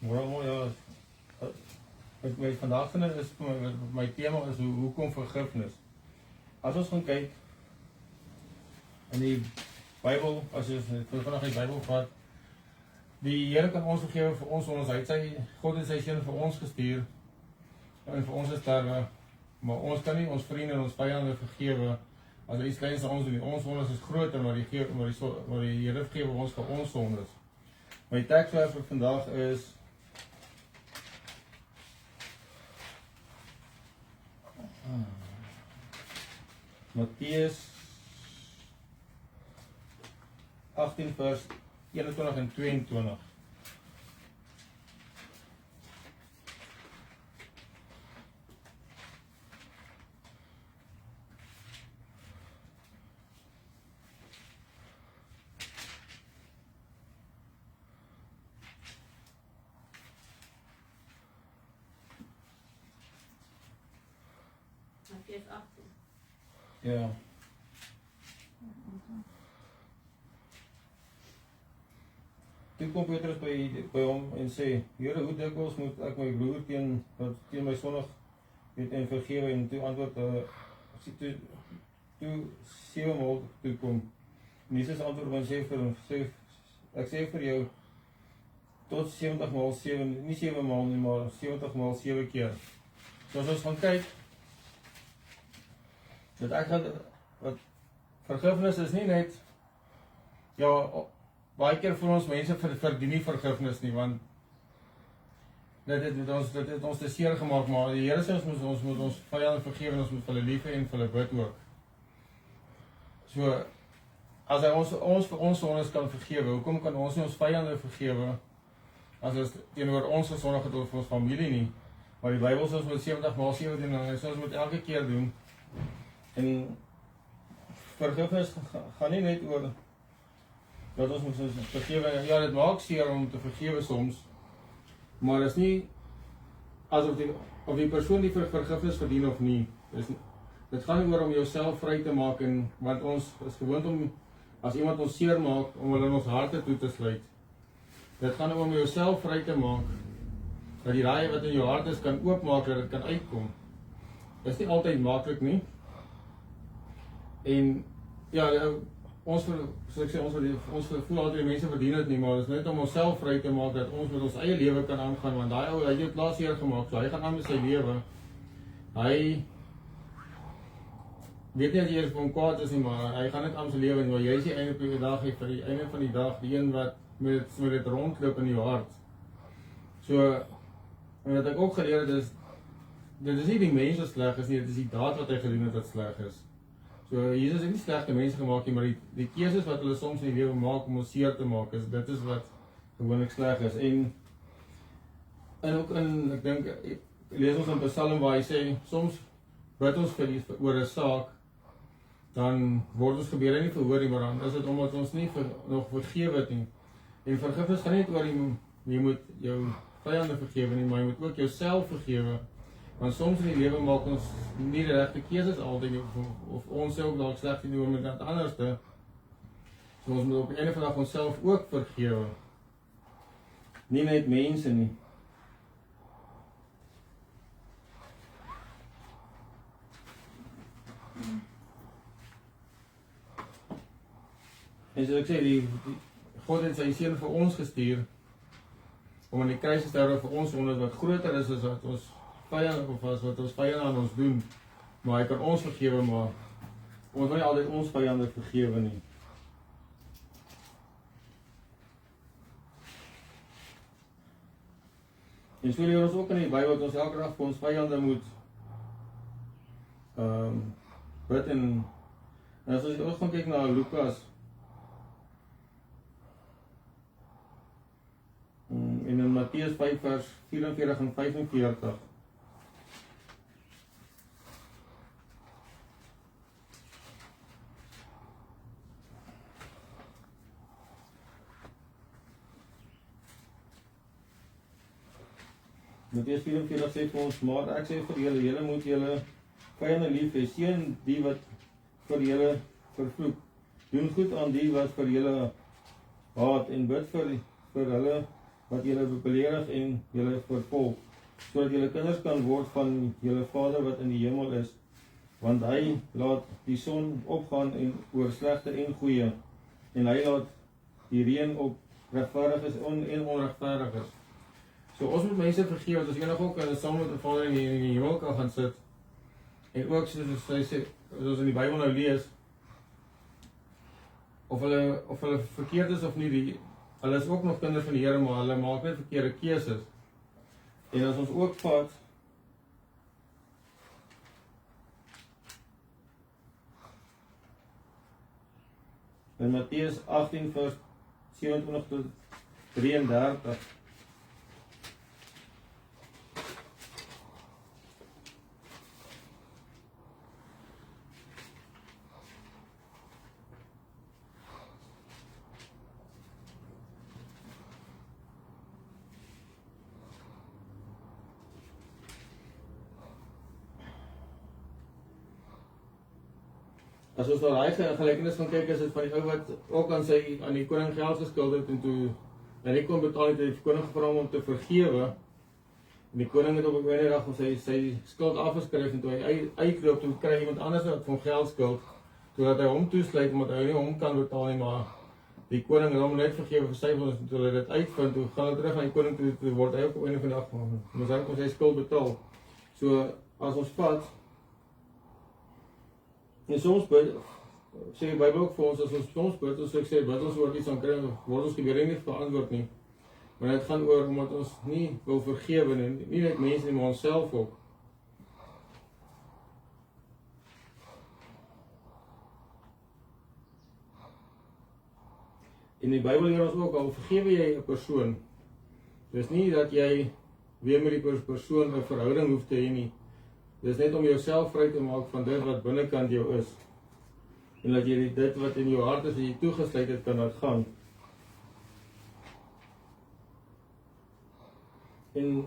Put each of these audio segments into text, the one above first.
Môre, ja. My vandag is my tema is hoekom vergifnis. As ons gaan kyk in die Bybel, as jy vandag die Bybel vat, die Here kan ons vergewe vir ons sondes. God het sy seun vir ons gestuur en vir ons sterwe, maar ons kan nie ons vriende en ons vyande vergewe as iets kleins aan ons doen. Ons sondes is groter, maar die Here vergewe ons vir ons sondes. My teksvers vir vandag is Matteus 18 vers 21 en 22. Matteus 18. Ja. Toe kom Petrus by hom en sê, Here, hoe dikwels moet ek my broer teen my sondig en vergewe? En toe antwoord toe 7 maal toe kom. En Jesus antwoord en sê vir hom, ek sê vir jou, tot 70 maal 7, nie 7 maal nie, maar 70 maal 7 keer. So as ons gaan kyk, wat vergifnis is nie net, ja, baie keer vir ons mense verdien nie vergifnis nie, want dit het ons te seer gemaak, maar die Here sê ons moet ons vyande vergewe en ons moet hulle lief hê en vir hulle bid ook. So, as hy ons vir ons sondes kan vergewe, hoekom kan ons nie ons vyande vergewe as ons teenoor ons gesondig het of vir ons familie nie? Maar die Bybel sê ons moet 70 maal 7 doen en ons moet elke keer doen. En vergifnis gaan nie net oor dat ons moet vergewe. Ja, dit maak seer om te vergewe soms, maar is nie asof die persoon die vergifnis verdien of nie. Dit gaan nie oor om jouself vry te maak, want ons is gewoond om, as iemand ons seer maak, om hulle in ons harte toe te sluit. Dit gaan om jouself vry te maak, dat die raai wat in jou hart is kan oopmaak, dat dit kan uitkom. Dit is nie altyd maklik nie. En ja, ons voel altyd die mense verdien dit nie, maar dit is net om onsself vry te maak, dat ons met ons eie lewe kan aangaan, want daai ou, hy het jou klaar seer gemaak, so hy gaan aan met sy lewe. Hy weet nie dat jy vir hom kwaad is nie, maar hy gaan net aan sy lewe, maar jy is die einde van die dag, vir die einde van die dag, die een wat met dit rondloop in jou hart. So, en wat ek ook geleer het is, dit is nie die mens wat sleg is nie, dit is die daad wat hy gedoen het wat sleg is. So, Jesus het nie slegte mense gemaak nie, maar die keuses wat hulle soms in die lewe maak om ons seer te maak, dit is wat gewoonlik sleg is. En ook ek dink, lees ons in Psalm waar hy sê, soms bid ons oor 'n saak, dan word ons gebede nie verhoor nie, maar dan is dit omdat ons nie nog vergewe het nie. En vergifnis gaan nie oor jy moet jou vyande vergewe nie, maar jy moet ook jouself vergewe. Want soms in die lewe maak ons nie die regte keuses altyd, of ons sê ook dalk sleg doen met iemand anderste. So ons moet op die einde van die dag onsself ook vergewe. Nie net mense nie. En soos ek sê, God het sy seun vir ons gestuur om aan die kruis te sterwe vir ons sondes wat groter is as wat ons vyande of as wat ons vyande aan ons doen. Maar hy kan ons vergewe, maar ons wil nie altyd ons vyande vergewe nie. En so leer ons ook in die Bybel dat ons elke dag vir ons vyande moet bid en as ons ook gaan kyk na Lukas en in Matteus 5 vers 44 en 45. Matteus 44 sê vir ons, maar ek sê vir julle moet julle vyande lief hê, seën die wat vir julle vervloek, doen goed aan die wat vir julle haat en bid vir hulle wat julle beledig en julle vervolg, sodat julle kinders kan word van julle Vader wat in die hemel is, want hy laat die son opgaan oor slegte en goeie, en hy laat die reën op regverdiges en onregverdiges. So ons moet mense vergewe, dat as enig ook saam met die Vader in die hemel kan gaan sit, en ook soos hy sê, soos in die Bybel nou lees, of hulle verkeerd is of nie, hulle is ook nog kinders van die Here, maar hulle maak net verkeerde keuses. En as ons ook vat, in Matteus 18 vers 27 tot 33, as ons daar daai gelykenis gaan kyk, is dit van die ou wat ook aan die koning geld geskuld het, en toe hy nie kon betaal het, het die koning gevra om te vergewe, en die koning het op 'n ene dag sy skuld afgeskryf, en toe hy uitloop, toe kry iemand anders wat van geld skuld, totdat hy hom toesluit, omdat hy nie hom kan betaal nie, maar die koning het hom net vergewe vir sy ons, en toe hy dit uitvind, toe gaan hy terug aan die koning toe word hy ook op 'n dag moet hy kon sy skuld betaal. So as ons vat, en soms sê die Bybel ook vir ons, as ons soms bid, as ek sê, bid ons oor iets, dan word ons gebede nie verantwoord nie. Maar dit gaan oor, omdat ons nie wil vergewe, nie net mense nie, maar ons self ook. In die Bybel leer ons ook, al vergewe jy 'n persoon, dis nie dat jy weer met die persoon 'n verhouding hoef te hê nie. Dis net om jouself vry te maak van dit wat binnekant jou is. En dat jy dit wat in jou hart is, jy toegesluit het, kan laat gaan. En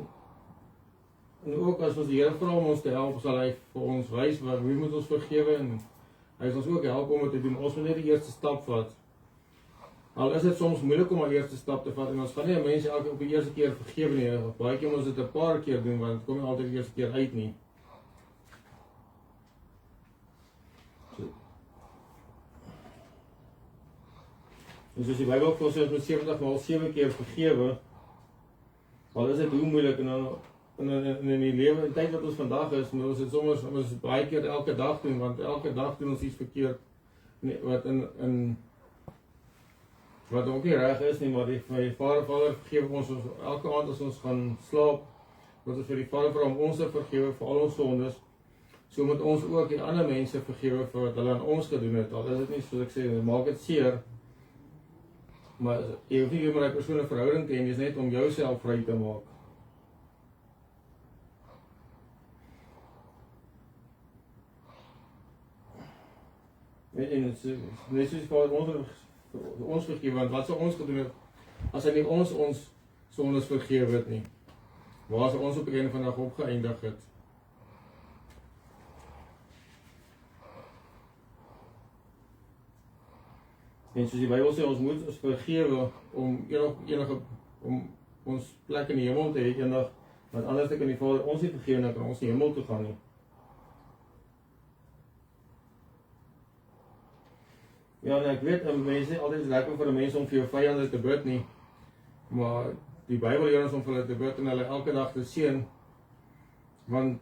ook as ons die Here vra om ons te help, sal hy vir ons wys wie moet ons vergewe, en hy sal ons ook help om dit te doen. Ons moet net die eerste stap vat. Al is dit soms moeilik om die eerste stap te vat, en ons gaan nie mense elke op die eerste keer vergewe nie. Baie keer moet ons dit 'n paar keer doen, want dit kom nie altyd die eerste keer uit nie. En soos die Bybel vir ons sê, ons moet 70 maal 7 keer vergewe, al is dit hoe moeilik, en in die lewe, in die tyd wat ons vandag is, moet ons dit soms baie keer elke dag doen, want elke dag doen ons iets verkeerd, wat ook nie reg is nie, maar die Vader vergewe ons elke aand as ons gaan slaap, moet ons vir die Vader vra om ons te vergewe vir al ons sondes. So moet ons ook die ander mense vergewe vir wat hulle aan ons gedoen het. Al is dit nie, soos ek sê, maak dit seer, maar jy hoef nie meer met die persoon 'n verhouding te hê, dis net om jouself vry te maak. En net soos Vader ons vergewe, want wat sou ons gedoen het, as hy nie ons sondes vergewe het nie? Waar sou ons op 'n einde van die dag opgeëindig het? En soos die Bybel sê, ons moet ons vergewe om om ons plek in die hemel te hê eendag, want anders kan die Vader ons nie vergewe, dan kan ons nie hemel toe gaan nie. Ja, en ek weet, mense sê altyd is lekker vir 'n mens om vir jou vyande te bid nie, maar die Bybel leer ons om vir hulle te bid en hulle elke dag te seën, want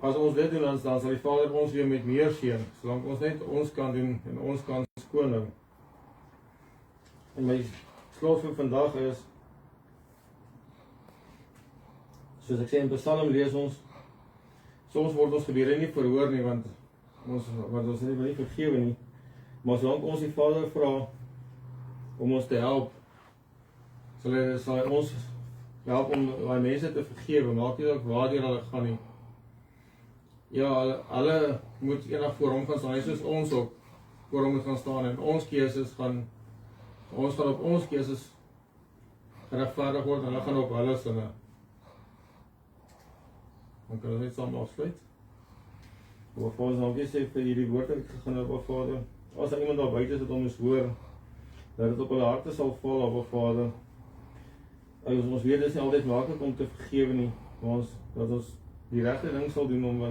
as ons dit doen, dan sal die Vader ons weer met meer seën, solank ons net ons kan doen en ons kan skoning. En my slot vir vandag is, soos ek sê in Psalm lees ons, soms word ons gebede nie verhoor nie, want ons nie vergewe nie, maar solank ons die Vader vra om ons te help, sal hy ons help om die mense te vergewe, maak nie ook waardeur hulle gaan nie. Ja, hulle moet eendag voor hom gaan staan, hy soos ons ook voor hom moet gaan staan, en ons gaan op ons keuses geregverdig word, en hulle gaan op hulle sinne. Dan kan ons net saam afsluit. Oor Vader, dankie sê vir hierdie woord wat ek gegaan het, Vader. As daar iemand daar buite is wat ons hoor, dat dit op hulle harte sal val, Vader. ons weet dit is nie altyd maklik om te vergewe nie, maar dat ons die regte ding sal doen om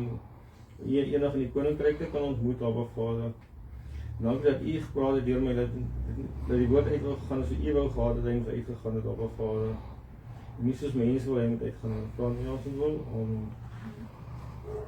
eendag in die koninkryk te kan ontmoet, Abba Vader. Dankie dat U gepraat het deur my, dat die woord uit wil gegaan is, U wou gehad het, hy moet uitgegaan het, Abba Vader. Nie soos mense wil hy moet uitgaan, en vra nie as ons wil, amen.